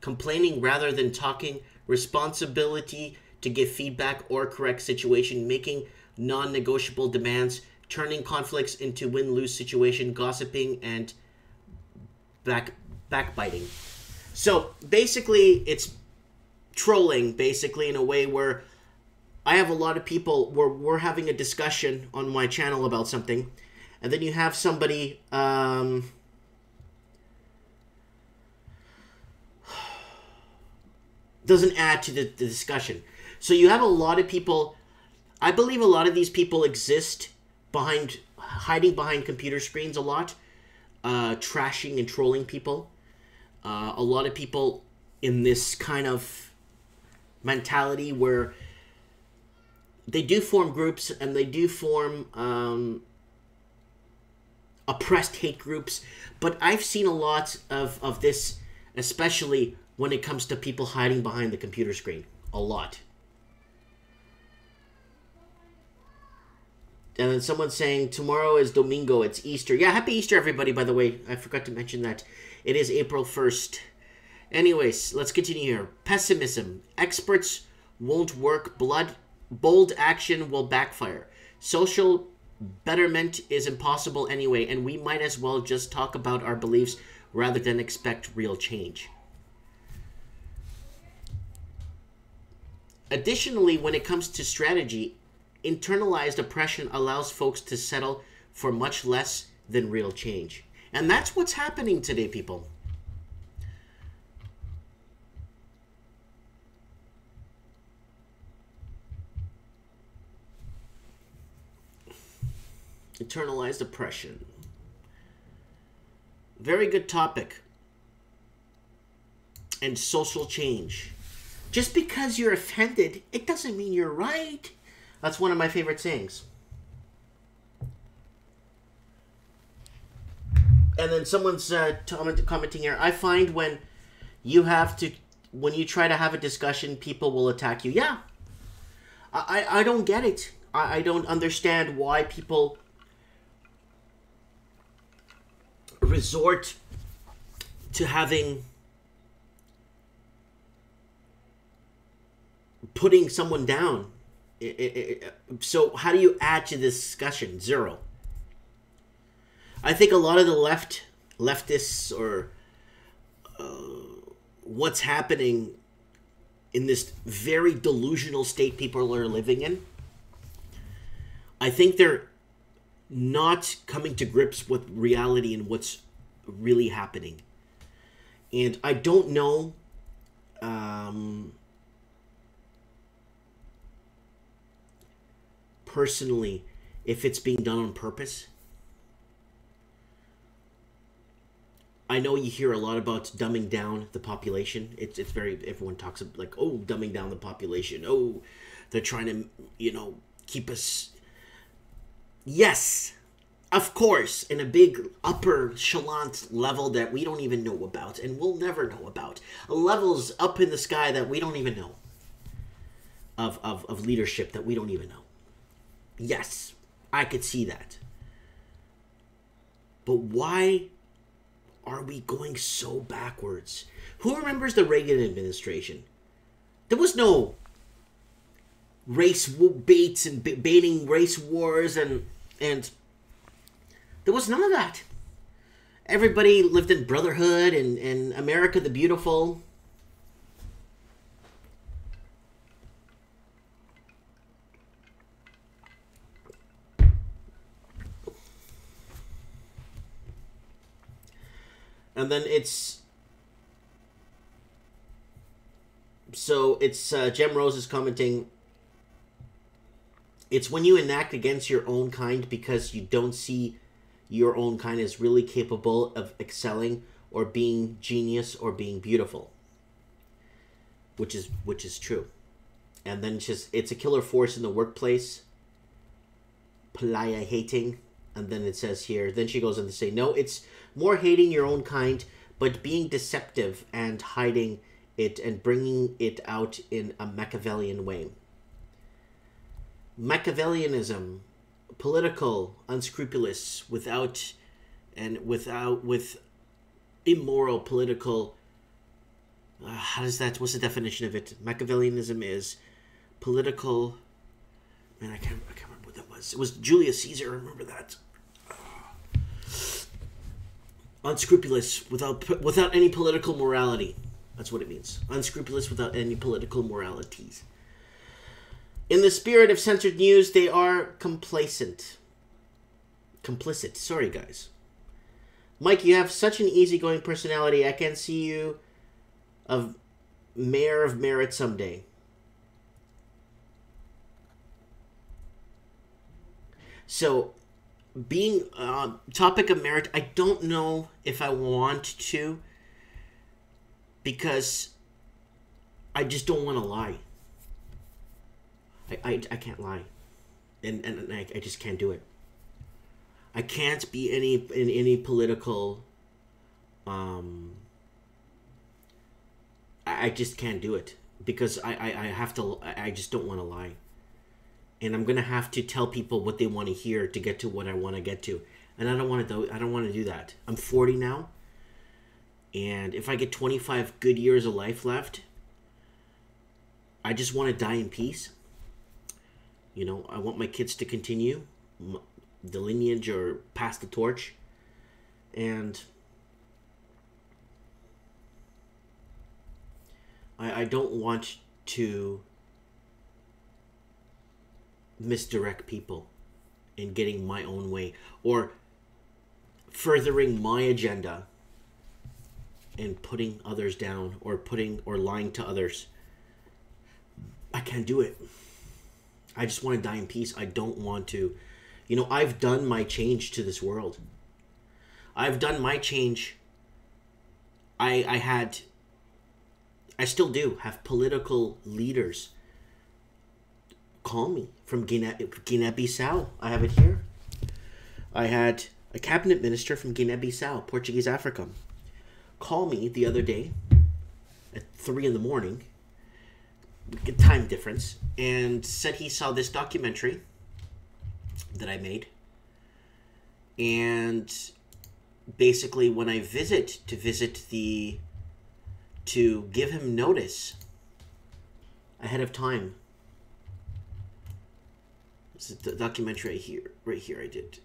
complaining rather than talking, responsibility to give feedback or correct situation, making non-negotiable demands, turning conflicts into win-lose situation, gossiping, and backbiting. So basically, it's trolling, basically, in a way where I have a lot of people where we're having a discussion on my channel about something, and then you have somebody doesn't add to the discussion. So you have a lot of people. I believe a lot of these people exist hiding behind computer screens a lot, trashing and trolling people. A lot of people in this kind of mentality where they do form groups and they do form oppressed hate groups. But I've seen a lot of this, especially when it comes to people hiding behind the computer screen. A lot. And then someone's saying, tomorrow is Domingo, it's Easter. Yeah, happy Easter, everybody, by the way. I forgot to mention that. It is April 1st. Anyways, let's continue here. Pessimism. Experts won't work. Bold action will backfire. Social betterment is impossible anyway, and we might as well just talk about our beliefs rather than expect real change. Additionally, when it comes to strategy, internalized oppression allows folks to settle for much less than real change. And that's what's happening today, people. Internalized oppression. Very good topic. And social change. Just because you're offended, it doesn't mean you're right. That's one of my favorite sayings. And then someone's commenting here, I find when you try to have a discussion, people will attack you. Yeah. I don't get it. I don't understand why people resort to putting someone down. So how do you add to this discussion? Zero. I think a lot of the leftists, or what's happening in this very delusional state people are living in, I think they're not coming to grips with reality and what's really happening. And I don't know personally if it's being done on purpose. I know you hear a lot about dumbing down the population. It's very, everyone talks about like, oh, dumbing down the population. Oh, they're trying to, keep us. Yes, of course, in a big upper echelon level that we don't even know about and we'll never know about. Levels up in the sky that we don't even know. Of leadership that we don't even know. Yes, I could see that. But why are we going so backwards? Who remembers the Reagan administration? There was no race baits and baiting race wars and there was none of that. Everybody lived in brotherhood and America the Beautiful. And then it's Jem Rose is commenting, it's when you enact against your own kind because you don't see your own kind as really capable of excelling or being genius or being beautiful, which is true. And then it's a killer force in the workplace, playa hating. And then it says here, then she goes on to say, no, it's more hating your own kind, but being deceptive and hiding it and bringing it out in a Machiavellian way. Machiavellianism, political, unscrupulous, with immoral political. What's the definition of it? Machiavellianism is political. Man, I can't remember what that was. It was Julius Caesar. Remember that. Unscrupulous without any political morality. That's what it means. Unscrupulous without any political moralities. In the spirit of censored news, they are complicit. Sorry, guys. Mike, you have such an easygoing personality. I can see you of mayor of merit someday. So, being topic of merit, I don't know if I want to, because I just don't want to lie. I can't lie, and I just can't do it. I can't be in any political. I just can't do it because I have to. I just don't want to lie, and I'm gonna have to tell people what they want to hear to get to what I want to get to, and I don't want to. I don't want to do that. I'm 40 now, and if I get 25 good years of life left, I just want to die in peace. I want my kids to continue the lineage or pass the torch. And I don't want to misdirect people in getting my own way or furthering my agenda and putting others down or lying to others. I can't do it. I just want to die in peace. I don't want to. I've done my change to this world. I've done my change. I still do have political leaders call me from Guinea-Bissau. I have it here. I had a cabinet minister from Guinea-Bissau, Portuguese Africa, call me the other day at 3 a.m, time difference, and said he saw this documentary that I made, and basically when I to give him notice ahead of time. This is the documentary right here I did.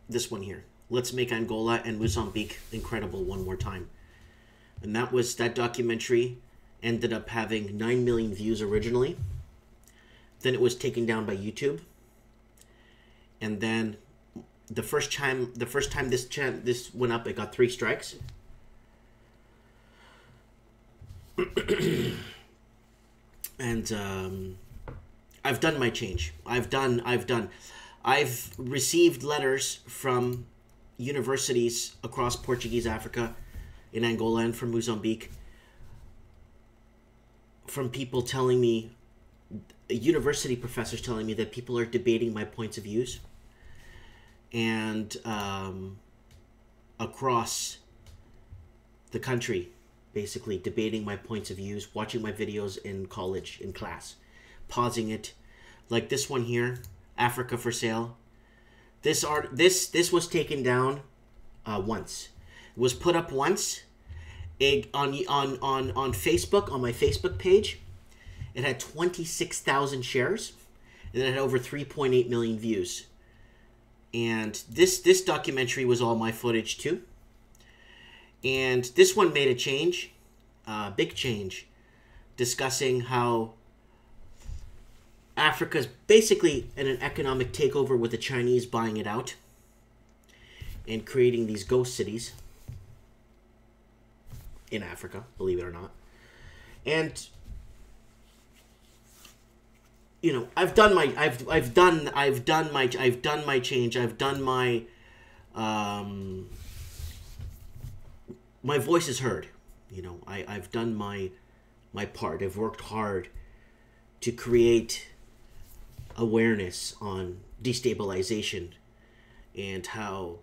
This one here. Let's make Angola and Mozambique incredible one more time. And that documentary ended up having 9 million views originally. Then it was taken down by YouTube. And then the first time this went up, it got 3 strikes. And I've done my change. I've received letters from universities across Portuguese Africa, in Angola and from Mozambique, from people telling me, university professors telling me that people are debating my points of views, and across the country, basically debating my points of views, watching my videos in college, in class, pausing it, like this one here, Africa for Sale. This was taken down once. It was put up once on Facebook, on my Facebook page. It had 26,000 shares, and it had over 3.8 million views. And this documentary was all my footage too. And this one made a change, big change, discussing how Africa's basically in an economic takeover with the Chinese buying it out and creating these ghost cities in Africa, believe it or not. And you know, I've done my change. I've done my voice is heard. You know, I've done my part. I've worked hard to create awareness on destabilization and how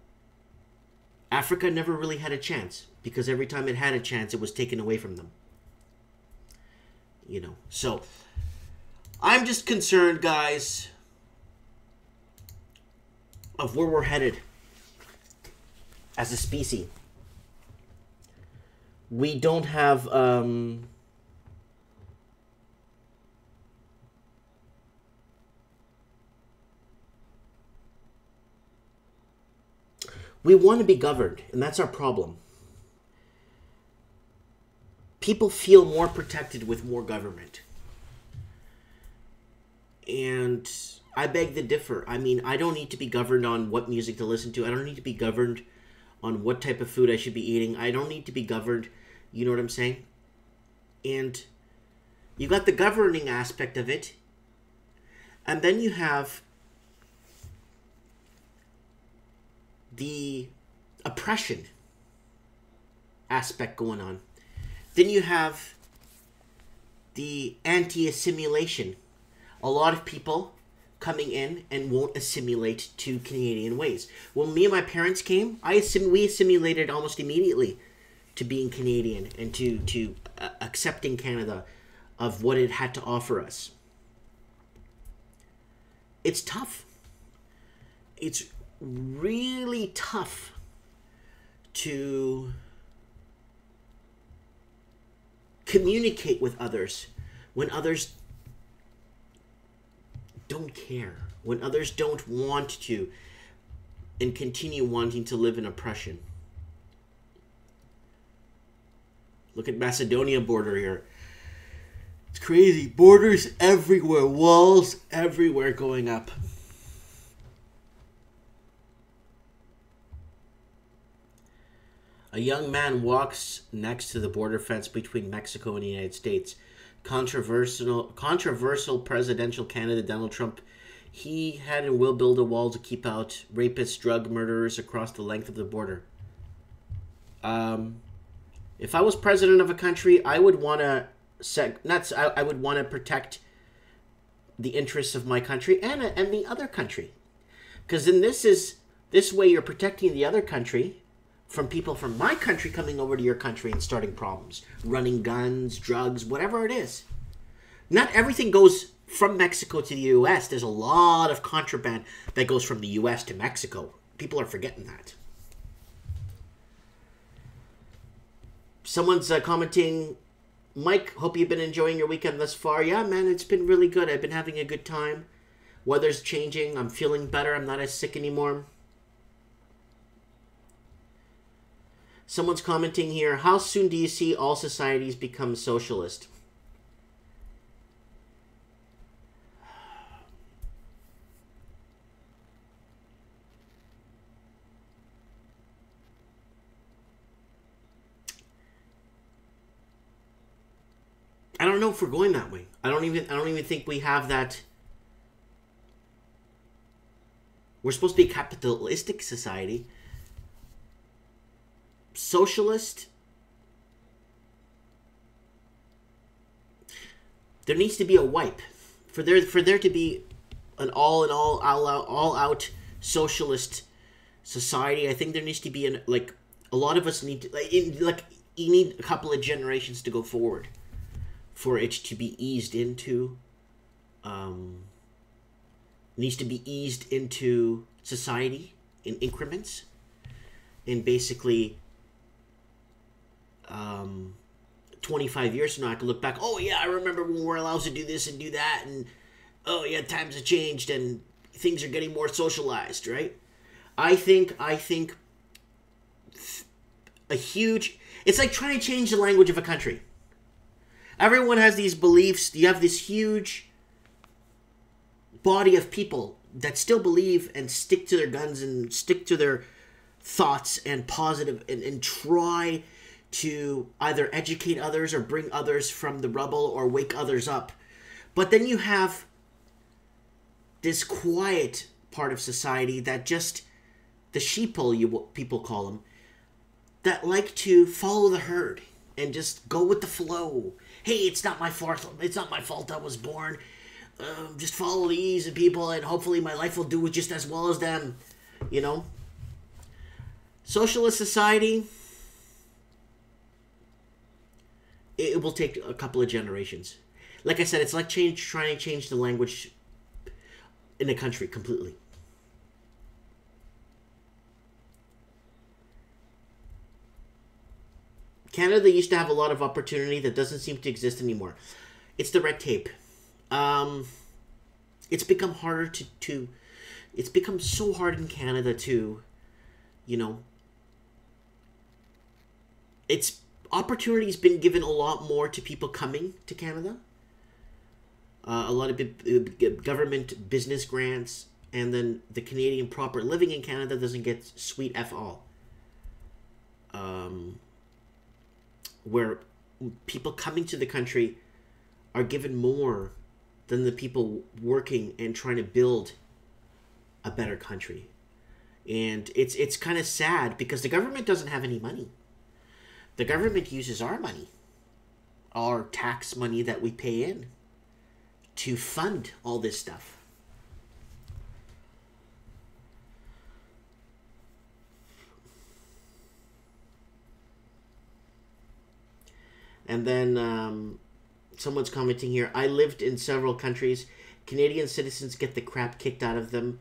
Africa never really had a chance, because every time it had a chance, it was taken away from them. You know, so I'm just concerned, guys, of where we're headed as a species. We don't have we want to be governed, and that's our problem. People feel more protected with more government. And I beg to differ. I mean, I don't need to be governed on what music to listen to. I don't need to be governed on what type of food I should be eating. I don't need to be governed, you know what I'm saying? And you got the governing aspect of it. And then you have the oppression aspect going on. Then you have the anti-assimilation. A lot of people coming in and won't assimilate to Canadian ways. When me and my parents came, we assimilated almost immediately to being Canadian and to accepting Canada of what it had to offer us. It's tough. It's really tough to communicate with others when others don't care, when others don't want to and continue wanting to live in oppression. Look at Macedonia border here. It's crazy. Borders everywhere, walls everywhere going up. A young man walks next to the border fence between Mexico and the United States. Controversial presidential candidate Donald Trump, he had and will build a wall to keep out rapists, drug murderers across the length of the border. If I was president of a country, I would want to I would want to protect the interests of my country and the other country, because then this way you're protecting the other country from people from my country coming over to your country and starting problems, running guns, drugs, whatever it is. Not everything goes from Mexico to the U.S. There's a lot of contraband that goes from the U.S. to Mexico. People are forgetting that. Someone's commenting, Mike, hope you've been enjoying your weekend thus far. Yeah, man, it's been really good. I've been having a good time. Weather's changing. I'm feeling better. I'm not as sick anymore. Someone's commenting here, how soon do you see all societies become socialist? I don't know if we're going that way. I don't even think we have that. We're supposed to be a capitalistic society. Socialist. There needs to be a wipe for there to be an all out socialist society. I think there needs to be a lot of us need to you need a couple of generations to go forward for it to be eased into. Needs to be eased into society in increments, and basically 25 years from now I can look back, oh yeah, I remember when we were allowed to do this and do that, and oh yeah, times have changed and things are getting more socialized, right? I think a huge, it's like trying to change the language of a country. Everyone has these beliefs. You have this huge body of people that still believe and stick to their guns and stick to their thoughts and positive and try to either educate others or bring others from the rubble or wake others up. But then you have this quiet part of society that just, the sheeple, people call them, that like to follow the herd and just go with the flow. Hey, it's not my fault. It's not my fault I was born. Just follow the ease of people, and hopefully my life will do it just as well as them. You know? Socialist society, it will take a couple of generations. Like I said, it's like trying to change the language in a country completely. Canada used to have a lot of opportunity that doesn't seem to exist anymore. It's the red tape. It's become harder to it's become so hard in Canada to, it's opportunity's been given a lot more to people coming to Canada. A lot of government business grants, and then the Canadian proper living in Canada doesn't get sweet F all. Where people coming to the country are given more than the people working and trying to build a better country. And it's kind of sad because the government doesn't have any money. The government uses our money, our tax money that we pay in, to fund all this stuff. And then someone's commenting here, I lived in several countries. Canadian citizens get the crap kicked out of them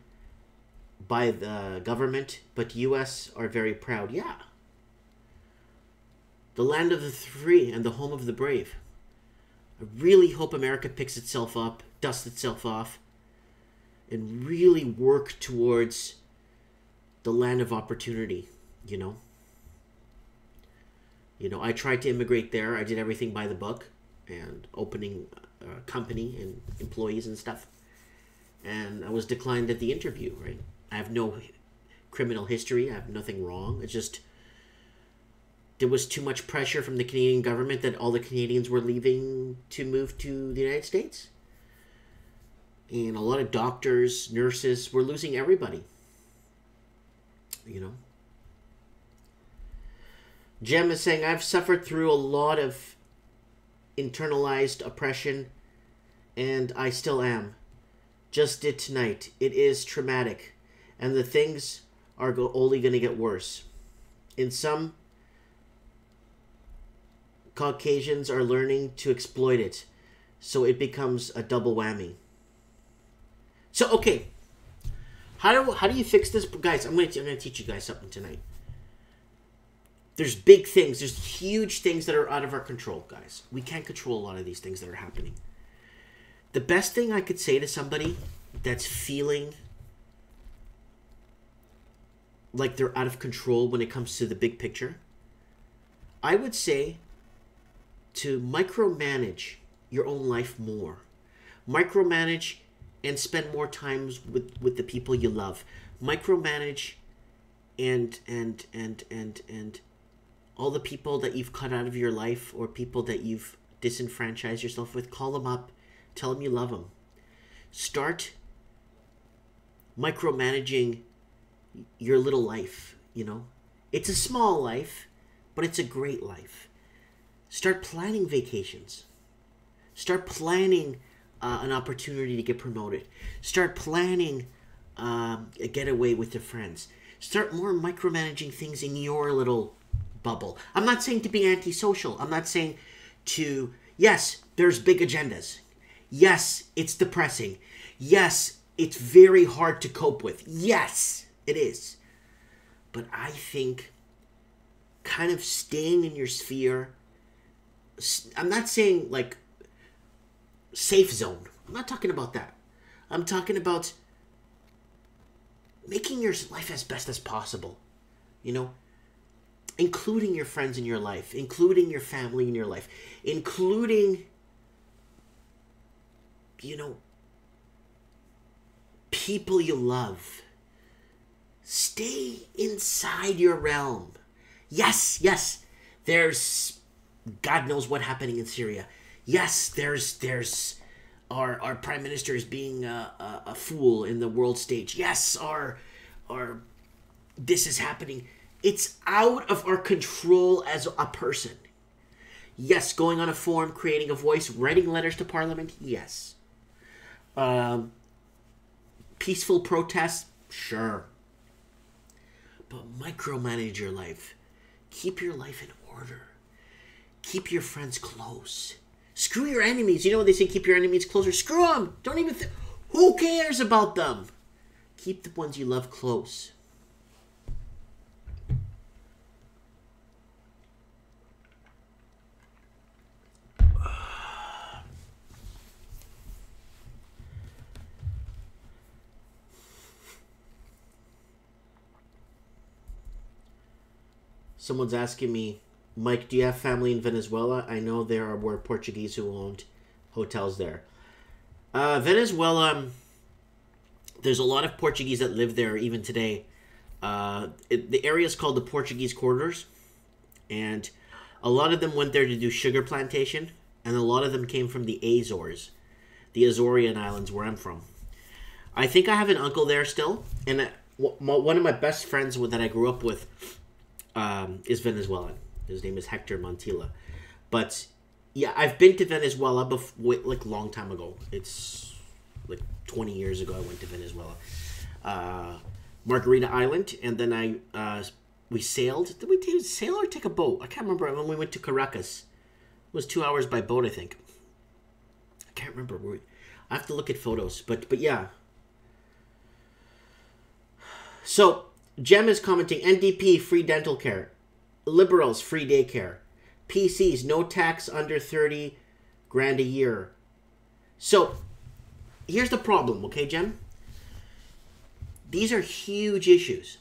by the government, but U.S. are very proud. Yeah. The land of the free and the home of the brave. I really hope America picks itself up, dusts itself off, and really work towards the land of opportunity, I tried to immigrate there. I did everything by the book and opening a company and employees and stuff. And I was declined at the interview, right? I have no criminal history. I have nothing wrong. It's just there was too much pressure from the Canadian government that all the Canadians were leaving to move to the United States. And a lot of doctors, nurses, were losing everybody. Jem is saying, I've suffered through a lot of internalized oppression, and I still am. Just did tonight. It is traumatic, and the things are only going to get worse. In some, Caucasians are learning to exploit it, so it becomes a double whammy. So, okay, how do you fix this? Guys, I'm going to teach you guys something tonight. There's big things. There's huge things that are out of our control, guys. We can't control a lot of these things that are happening. The best thing I could say to somebody that's feeling like they're out of control when it comes to the big picture, I would say to micromanage your own life more. Micromanage and spend more time with the people you love. Micromanage and all the people that you've cut out of your life or people that you've disenfranchised yourself with, call them up, tell them you love them. Start micromanaging your little life, you know. It's a small life, but it's a great life. Start planning vacations. Start planning an opportunity to get promoted. Start planning a getaway with your friends. Start more micromanaging things in your little bubble. I'm not saying to be antisocial. I'm not saying to, yes, there's big agendas. Yes, it's depressing. Yes, it's very hard to cope with. Yes, it is. But I think kind of staying in your sphere, I'm not saying like safe zone. I'm not talking about that. I'm talking about making your life as best as possible. You know, including your friends in your life, including your family in your life, including, you know, people you love. Stay inside your realm. Yes, there's God knows what happening in Syria. Yes, there's our prime minister is being a fool in the world stage. Yes, our this is happening. It's out of our control as a person. Yes, going on a forum, creating a voice, writing letters to parliament. Yes. Peaceful protests. Sure. But micromanage your life. Keep your life in order. Keep your friends close. Screw your enemies. You know what they say, keep your enemies closer. Screw them. Don't even think. Who cares about them? Keep the ones you love close. Someone's asking me, Mike, do you have family in Venezuela? I know there were Portuguese who owned hotels there. Venezuela, there's a lot of Portuguese that live there even today. The area is called the Portuguese Quarters, and a lot of them went there to do sugar plantation, and a lot of them came from the Azores, the Azorean Islands where I'm from. I think I have an uncle there still, and one of my best friends that I grew up with is Venezuelan. His name is Hector Montilla. But yeah, I've been to Venezuela before, like a long time ago. It's like 20 years ago I went to Venezuela. Margarita Island, and then we sailed. Did we sail or take a boat? I can't remember. When we went to Caracas, it was 2 hours by boat, I think. I can't remember. I have to look at photos, but yeah. So Jem is commenting, NDP, free dental care. Liberals, free daycare. PCs, no tax under 30 grand a year. So, here's the problem, okay, Jem? These are huge issues.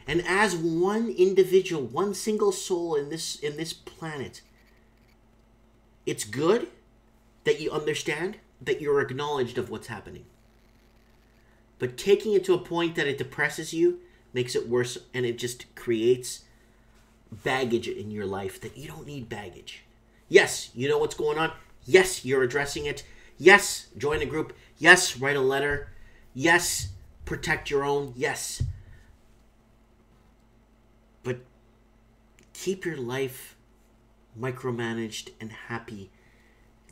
And as one individual, one single soul in this planet, it's good that you understand, that you're acknowledged of what's happening. But taking it to a point that it depresses you makes it worse, and it just creates baggage in your life that you don't need baggage. Yes, you know what's going on. Yes, you're addressing it. Yes, join a group. Yes, write a letter. Yes, protect your own. Yes. But keep your life micromanaged and happy.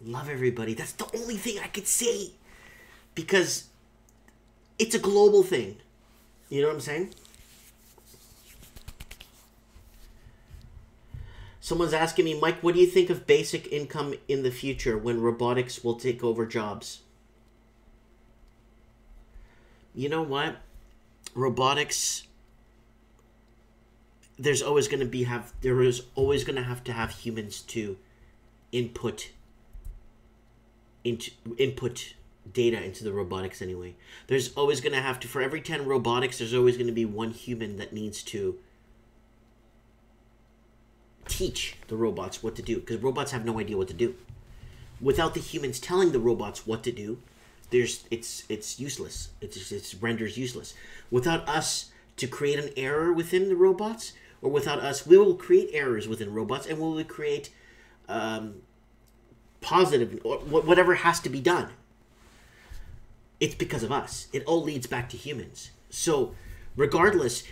Love everybody. That's the only thing I could say. Because it's a global thing. You know what I'm saying? Someone's asking me, Mike, what do you think of basic income in the future when robotics will take over jobs? You know what? Robotics, there is always going to have to have humans to input data into the robotics anyway. There's always going to have to, for every 10 robotics, there's always going to be one human that needs to teach the robots what to do, because robots have no idea what to do. Without the humans telling the robots what to do, it's useless. It's renders useless. Without us to create an error within the robots, or without us, we will create errors within robots, and we will create positive, or whatever has to be done. It's because of us. It all leads back to humans. So, regardless,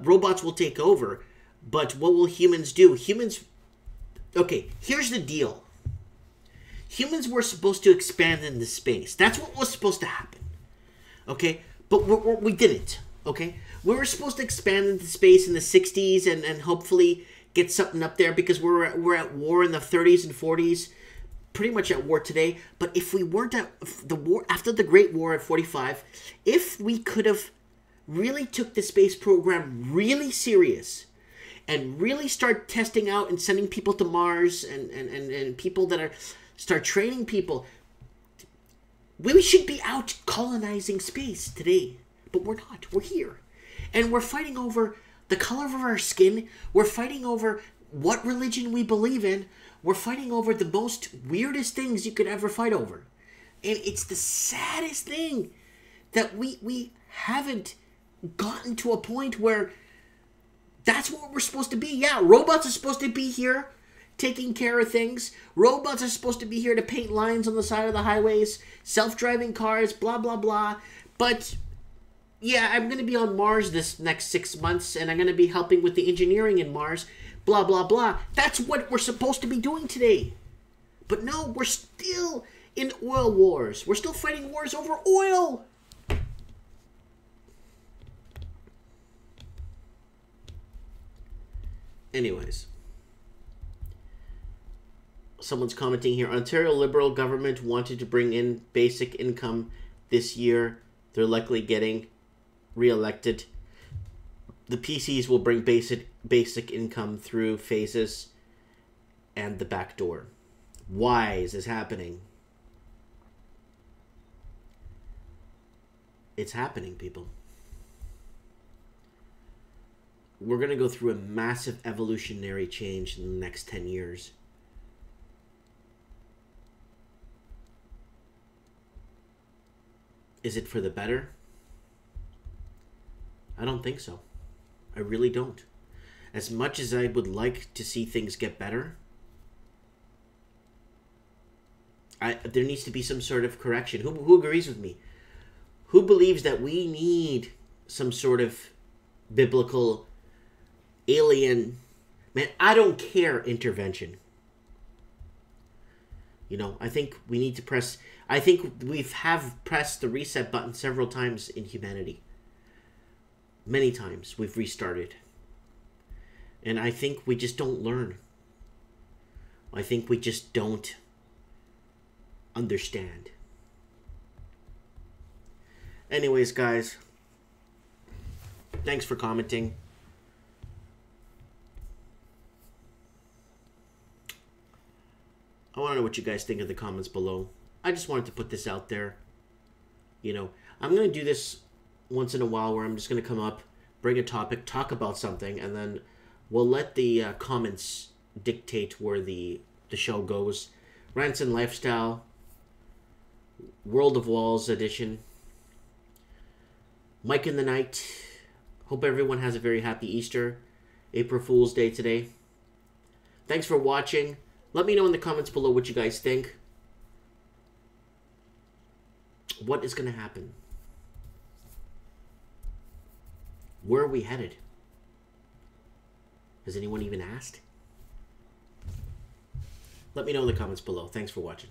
robots will take over. But what will humans do? Okay, here's the deal. Humans were supposed to expand into space. That's what was supposed to happen. Okay? But we didn't. Okay? We were supposed to expand into space in the 60s and hopefully get something up there, because we're at war in the 30s and 40s. Pretty much at war today. But if we weren't at the war, after the Great War at 45, if we could have really took the space program really serious, and really start testing out and sending people to Mars, and people that start training people, we should be out colonizing space today. But we're not. We're here. And we're fighting over the color of our skin. We're fighting over what religion we believe in. We're fighting over the most weirdest things you could ever fight over. And it's the saddest thing that we haven't gotten to a point where that's what we're supposed to be. Yeah, robots are supposed to be here taking care of things. Robots are supposed to be here to paint lines on the side of the highways, self-driving cars, blah, blah, blah. But, yeah, I'm going to be on Mars this next 6 months, and I'm going to be helping with the engineering in Mars, blah, blah, blah. That's what we're supposed to be doing today. But no, we're still in oil wars. We're still fighting wars over oil. Anyways, someone's commenting here. Ontario Liberal government wanted to bring in basic income this year. They're likely getting re-elected. The PCs will bring basic income through phases and the back door. Why is this happening? It's happening, people. We're going to go through a massive evolutionary change in the next 10 years. Is it for the better? I don't think so. I really don't. As much as I would like to see things get better, there needs to be some sort of correction. Who agrees with me? Who believes that we need some sort of biblical alien, man, I don't care, intervention? You know, I think we need to press, I think have pressed the reset button several times in humanity. Many times we've restarted. And I think we just don't learn. I think we just don't understand. Anyways, guys, thanks for commenting. I want to know what you guys think in the comments below. I just wanted to put this out there. You know, I'm going to do this once in a while where I'm just going to come up, bring a topic, talk about something, and then we'll let the comments dictate where the show goes. Rants and Lifestyle, World of Walls edition, Mike in the Night. Hope everyone has a very happy Easter. April Fool's Day today. Thanks for watching. Let me know in the comments below what you guys think. What is going to happen? Where are we headed? Has anyone even asked? Let me know in the comments below. Thanks for watching.